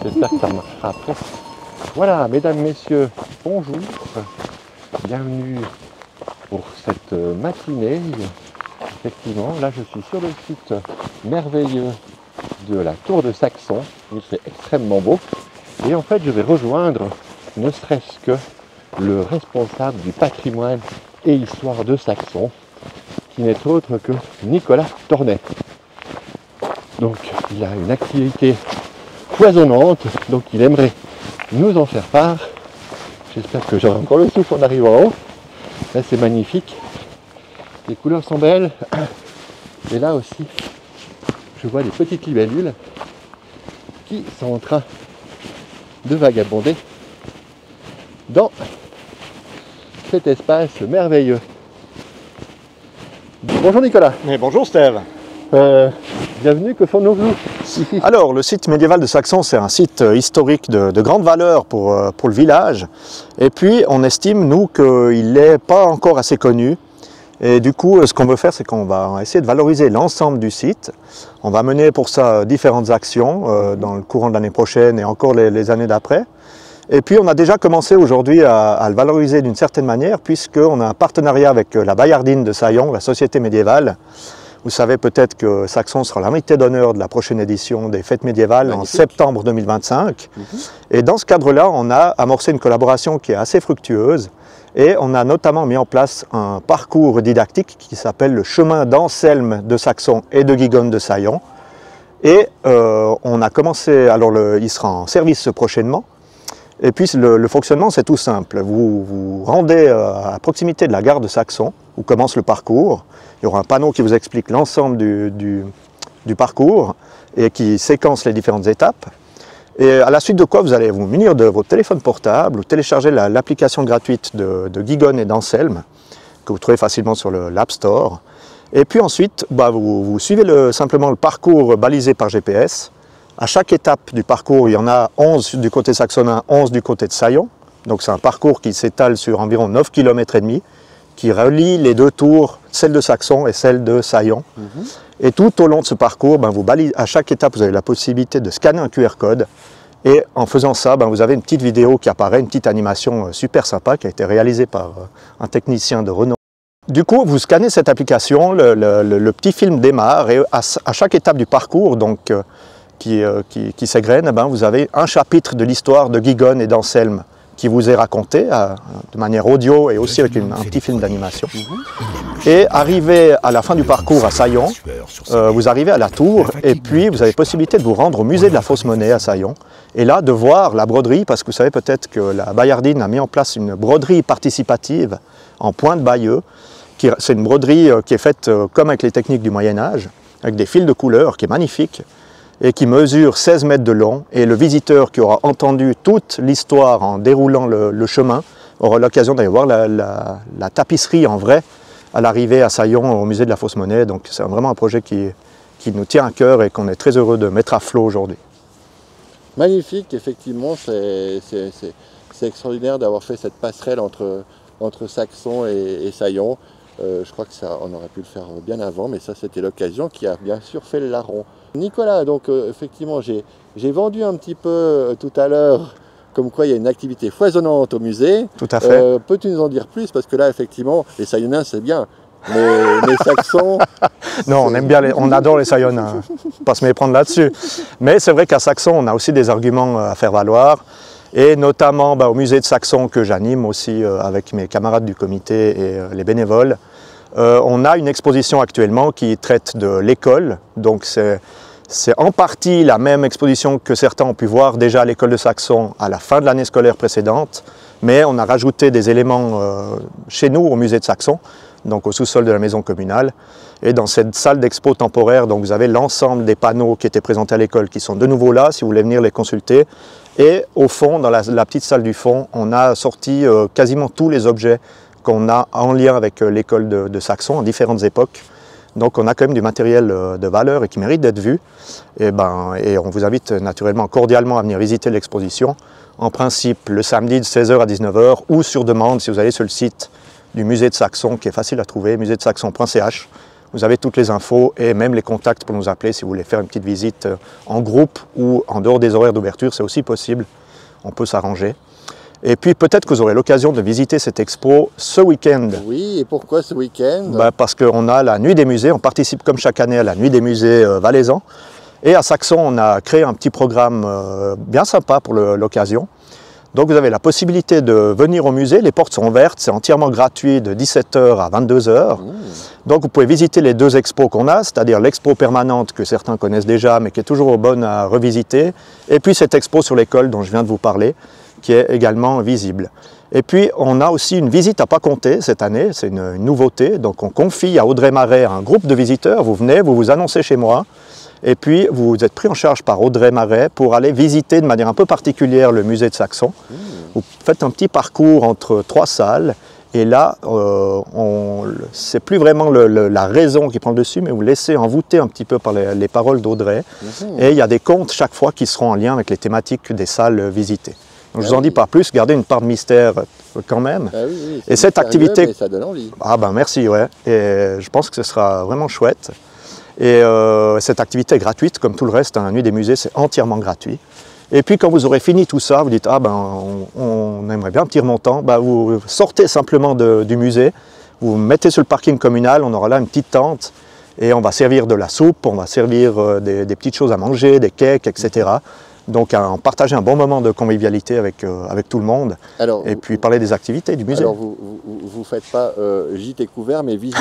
J'espère que ça marchera après. Voilà, mesdames, messieurs, bonjour. Bienvenue pour cette matinée. Effectivement, là je suis sur le site merveilleux de la Tour de Saxon. Il fait extrêmement beau. Et en fait, je vais rejoindre, ne serait-ce que le responsable du patrimoine et histoire de Saxon, qui n'est autre que Nicolas Tornet. Donc, il a une activité foisonnante, donc il aimerait nous en faire part. J'espère que j'aurai encore le souffle en arrivant en haut. Là, c'est magnifique. Les couleurs sont belles. Et là aussi, je vois des petites libellules qui sont en train de vagabonder dans cet espace merveilleux. Bonjour Nicolas. Mais bonjour Steve. Bienvenue, que font-nous ici? Alors, le site médiéval de Saxon, c'est un site historique de grande valeur pour le village. Et puis, on estime, nous, qu'il n'est pas encore assez connu. Et du coup, ce qu'on veut faire, c'est qu'on va essayer de valoriser l'ensemble du site. On va mener pour ça différentes actions dans le courant de l'année prochaine et encore les années d'après. Et puis, on a déjà commencé aujourd'hui à le valoriser d'une certaine manière, puisqu'on a un partenariat avec la Bayardine de Saillon, la société médiévale. Vous savez peut-être que Saxon sera l'invité d'honneur de la prochaine édition des Fêtes médiévales en septembre 2025. Et dans ce cadre-là, on a amorcé une collaboration qui est assez fructueuse. Et on a notamment mis en place un parcours didactique qui s'appelle le chemin d'Anselme de Saxon et de Guigonne de Saillon. Et on a commencé, alors il sera en service prochainement. Et puis le fonctionnement, c'est tout simple. Vous vous rendez à proximité de la gare de Saxon, où commence le parcours. Il y aura un panneau qui vous explique l'ensemble du parcours et qui séquence les différentes étapes. Et à la suite de quoi, vous allez vous munir de votre téléphone portable ou télécharger l'application gratuite de Guigonne et d'Anselme, que vous trouvez facilement sur l'App Store. Et puis ensuite, vous suivez simplement le parcours balisé par GPS. À chaque étape du parcours, il y en a 11 du côté saxonnin, 11 du côté de Saillon. Donc c'est un parcours qui s'étale sur environ 9,5 km, qui relie les deux tours, celle de Saxon et celle de Saillon. Et tout au long de ce parcours, à chaque étape, vous avez la possibilité de scanner un QR code. Et en faisant ça, vous avez une petite vidéo qui apparaît, une petite animation super sympa qui a été réalisée par un technicien de renom. Du coup, vous scannez cette application, le petit film démarre et à chaque étape du parcours, donc, qui s'égrène, vous avez un chapitre de l'histoire de Guigonne et d'Anselme qui vous est raconté de manière audio et aussi avec un petit film d'animation. Et arrivé à la fin du parcours à Saillon, vous arrivez à la tour et puis vous avez possibilité de vous rendre au musée de la fausse monnaie à Saillon. Et là, de voir la broderie, parce que vous savez peut-être que la Bayardine a mis en place une broderie participative en point de Bayeux. C'est une broderie qui est faite comme avec les techniques du Moyen-Âge, avec des fils de couleur, qui est magnifique, et qui mesure 16 mètres de long. Et le visiteur qui aura entendu toute l'histoire en déroulant le chemin aura l'occasion d'aller voir la tapisserie en vrai à l'arrivée à Saillon au musée de la fausse monnaie. Donc c'est vraiment un projet qui nous tient à cœur et qu'on est très heureux de mettre à flot aujourd'hui. Magnifique, effectivement, c'est extraordinaire d'avoir fait cette passerelle entre Saxon et Saillon. Je crois que ça, on aurait pu le faire bien avant, mais ça c'était l'occasion qui a bien sûr fait le larron. Nicolas, donc effectivement j'ai vendu un petit peu tout à l'heure comme quoi il y a une activité foisonnante au musée. Tout à fait. Peux-tu nous en dire plus? Parce que là effectivement, les Saillonnins c'est bien, mais les Saxons... Non, on aime bien, on adore les Saillonnins, pas se méprendre là-dessus. Mais c'est vrai qu'à Saxon, on a aussi des arguments à faire valoir. Et notamment au musée de Saxon que j'anime aussi avec mes camarades du comité et les bénévoles. On a une exposition actuellement qui traite de l'école, donc c'est en partie la même exposition que certains ont pu voir déjà à l'école de Saxon à la fin de l'année scolaire précédente, mais on a rajouté des éléments chez nous au musée de Saxon, donc au sous-sol de la maison communale. Et dans cette salle d'expo temporaire, donc vous avez l'ensemble des panneaux qui étaient présentés à l'école qui sont de nouveau là, si vous voulez venir les consulter. Et au fond, dans la petite salle du fond, on a sorti quasiment tous les objets qu'on a en lien avec l'école de Saxon en différentes époques. Donc on a quand même du matériel de valeur et qui mérite d'être vu. Et on vous invite naturellement cordialement à venir visiter l'exposition. En principe, le samedi de 16 h à 19 h ou sur demande si vous allez sur le site du musée de Saxon, qui est facile à trouver, muséedesaxon.ch. Vous avez toutes les infos et même les contacts pour nous appeler si vous voulez faire une petite visite en groupe ou en dehors des horaires d'ouverture, c'est aussi possible. On peut s'arranger. Et puis peut-être que vous aurez l'occasion de visiter cette expo ce week-end. Oui, et pourquoi ce week-end? Parce qu'on a la nuit des musées, on participe comme chaque année à la nuit des musées valaisans. Et à Saxon, on a créé un petit programme bien sympa pour l'occasion. Donc vous avez la possibilité de venir au musée, les portes sont ouvertes, c'est entièrement gratuit de 17 h à 22 h. Donc vous pouvez visiter les deux expos qu'on a, c'est-à-dire l'expo permanente que certains connaissent déjà mais qui est toujours bonne à revisiter, et puis cette expo sur l'école dont je viens de vous parler, qui est également visible. Et puis on a aussi une visite à pas compter cette année, c'est une nouveauté, donc on confie à Audrey Marais un groupe de visiteurs, vous venez, vous vous annoncez chez moi, et puis vous êtes pris en charge par Audrey Marais pour aller visiter de manière un peu particulière le musée de Saxon. Vous faites un petit parcours entre 3 salles, et là, c'est plus vraiment la raison qui prend le dessus, mais vous laissez envoûter un petit peu par les paroles d'Audrey. Et il y a des contes chaque fois qui seront en lien avec les thématiques des salles visitées. Donc, je ne vous en dis pas plus, gardez une part de mystère quand même. Oui, et cette activité, mais ça donne envie. Ah ben merci, ouais. Et je pense que ce sera vraiment chouette. Et cette activité est gratuite, comme tout le reste, la nuit des musées, c'est entièrement gratuit. Et puis quand vous aurez fini tout ça, vous dites « Ah ben, on aimerait bien un petit remontant », vous sortez simplement du musée, vous vous mettez sur le parking communal, on aura là une petite tente, et on va servir de la soupe, on va servir des petites choses à manger, des cakes, etc. Donc partager un bon moment de convivialité avec tout le monde, et puis parler des activités du musée. Alors vous ne faites pas gîte couvert, mais visite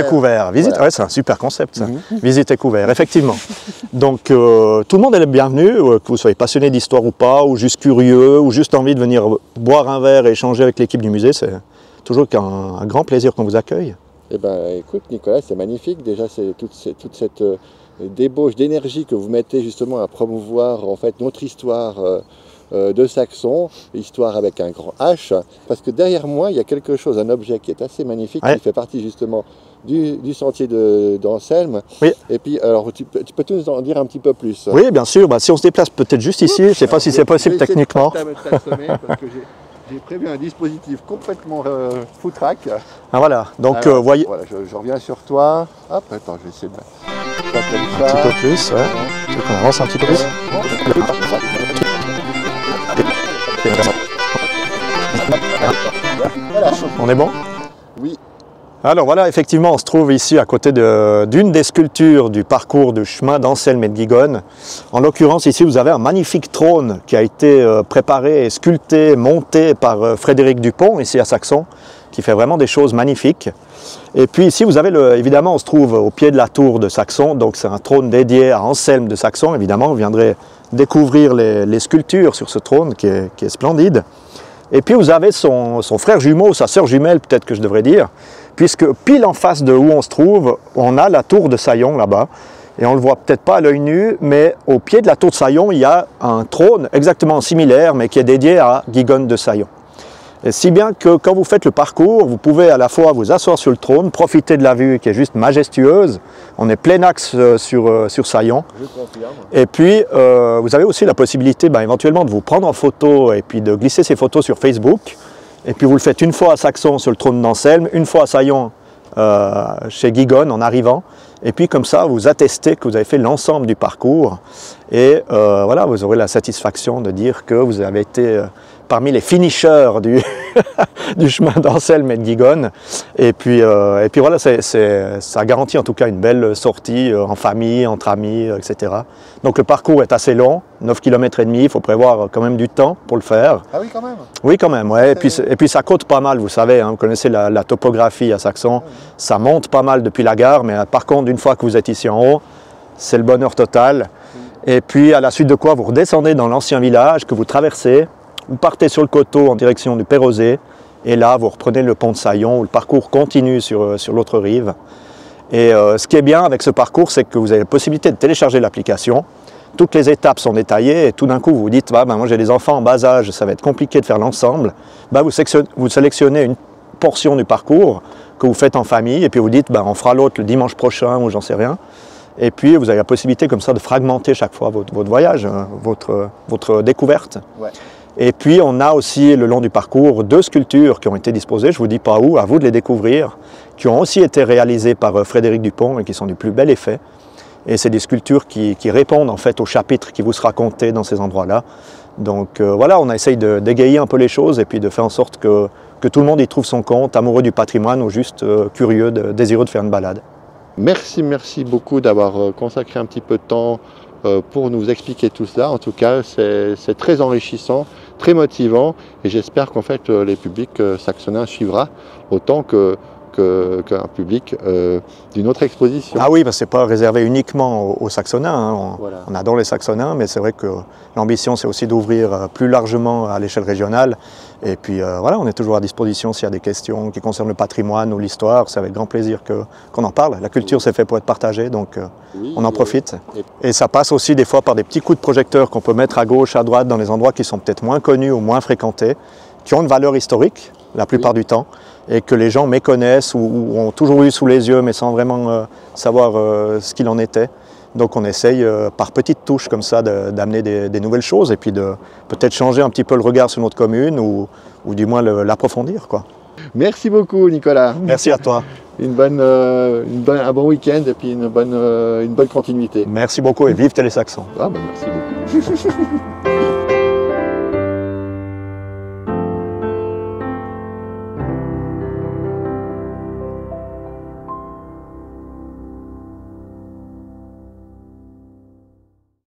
couvert. Voilà. Ouais, c'est un super concept ça. Visite couvert, effectivement. Donc tout le monde est le bienvenu, que vous soyez passionné d'histoire ou pas, ou juste curieux, ou juste envie de venir boire un verre et échanger avec l'équipe du musée. C'est toujours un grand plaisir qu'on vous accueille. Eh bien écoute Nicolas, c'est magnifique. Déjà c'est toute cette débauche d'énergie que vous mettez justement à promouvoir en fait notre histoire de Saxon, histoire avec un grand H, parce que derrière moi il y a quelque chose, un objet qui est assez magnifique, qui fait partie justement du sentier d'Anselme. Oui. Et puis alors tu peux nous en dire un petit peu plus? Oui bien sûr, si on se déplace peut-être juste ici, je ne sais pas si c'est possible techniquement. Parce que j'ai prévu un dispositif complètement foutraque. Ah voilà, donc voyez. Voilà, je reviens sur toi. Hop, attends, je vais essayer de mettre un petit peu plus, ouais. Tu veux qu'on avance un petit peu plus? On est bon? Oui. Alors voilà, effectivement, on se trouve ici à côté d'une des sculptures du parcours du chemin d'Anselme et de Guigonne. En l'occurrence, ici, vous avez un magnifique trône qui a été préparé, sculpté, monté par Frédéric Dupont, ici à Saxon, qui fait vraiment des choses magnifiques. Et puis ici, vous avez, évidemment, on se trouve au pied de la tour de Saxon, donc c'est un trône dédié à Anselme de Saxon. Évidemment, vous viendrez découvrir les sculptures sur ce trône qui est splendide. Et puis vous avez son frère jumeau, sa sœur jumelle, peut-être que je devrais dire, puisque pile en face de où on se trouve, on a la tour de Saillon là-bas. Et on ne le voit peut-être pas à l'œil nu, mais au pied de la tour de Saillon, il y a un trône exactement similaire, mais qui est dédié à Guigonne de Saillon. Et si bien que quand vous faites le parcours, vous pouvez à la fois vous asseoir sur le trône, profiter de la vue qui est juste majestueuse. On est plein axe sur Saillon. Et puis, vous avez aussi la possibilité éventuellement de vous prendre en photo et puis de glisser ces photos sur Facebook. Et puis vous le faites une fois à Saxon sur le trône d'Anselme, une fois à Saillon chez Guigonne en arrivant. Et puis comme ça, vous attestez que vous avez fait l'ensemble du parcours. Et voilà, vous aurez la satisfaction de dire que vous avez été parmi les finishers du chemin d'Anselme et de Guigonne. Et puis voilà, ça garantit en tout cas une belle sortie en famille, entre amis, etc. Donc le parcours est assez long, 9 km et demi, il faut prévoir quand même du temps pour le faire. Ah oui, quand même? Oui, quand même, ouais. Et puis ça côte pas mal, vous savez, hein, vous connaissez la topographie à Saxon. Ça monte pas mal depuis la gare, mais par contre, une fois que vous êtes ici en haut, c'est le bonheur total. Et puis à la suite de quoi, vous redescendez dans l'ancien village que vous traversez. Vous partez sur le coteau en direction du Perrosé, et là vous reprenez le pont de Saillon où le parcours continue sur l'autre rive. Et ce qui est bien avec ce parcours, c'est que vous avez la possibilité de télécharger l'application. Toutes les étapes sont détaillées et tout d'un coup vous vous dites moi j'ai des enfants en bas âge, ça va être compliqué de faire l'ensemble. Vous sélectionnez une portion du parcours que vous faites en famille et puis vous dites on fera l'autre le dimanche prochain ou j'en sais rien. Et puis vous avez la possibilité comme ça de fragmenter chaque fois votre voyage, votre découverte. Ouais. Et puis on a aussi le long du parcours 2 sculptures qui ont été disposées, je ne vous dis pas où, à vous de les découvrir, qui ont aussi été réalisées par Frédéric Dupont et qui sont du plus bel effet. Et c'est des sculptures qui répondent en fait au chapitre qui vous sera conté dans ces endroits-là. Donc voilà, on essaye d'égayer un peu les choses et puis de faire en sorte que tout le monde y trouve son compte, amoureux du patrimoine ou juste curieux, désireux de faire une balade. Merci beaucoup d'avoir consacré un petit peu de temps pour nous expliquer tout cela. En tout cas, c'est très enrichissant, très motivant et j'espère qu'en fait les publics saxonnins suivra autant qu'un public d'une autre exposition. Ah oui, parce que ce n'est pas réservé uniquement aux Saxonnins. Hein. Voilà. On adore les Saxonnins, mais c'est vrai que l'ambition, c'est aussi d'ouvrir plus largement à l'échelle régionale. Et puis voilà, on est toujours à disposition s'il y a des questions qui concernent le patrimoine ou l'histoire. C'est avec grand plaisir qu'on en parle. La culture, c'est fait pour être partagée, donc oui, on en profite. Et ça passe aussi des fois par des petits coups de projecteur qu'on peut mettre à gauche, à droite, dans les endroits qui sont peut-être moins connus ou moins fréquentés, qui ont une valeur historique la plupart du temps, et que les gens méconnaissent ou ont toujours eu sous les yeux, mais sans vraiment savoir ce qu'il en était. Donc on essaye par petites touches comme ça d'amener des nouvelles choses et puis de peut-être changer un petit peu le regard sur notre commune ou du moins l'approfondir, quoi. Merci beaucoup Nicolas. Merci à toi. Un bon week-end et puis une bonne continuité. Merci beaucoup et vive Télé Saxon. Ah ben merci beaucoup.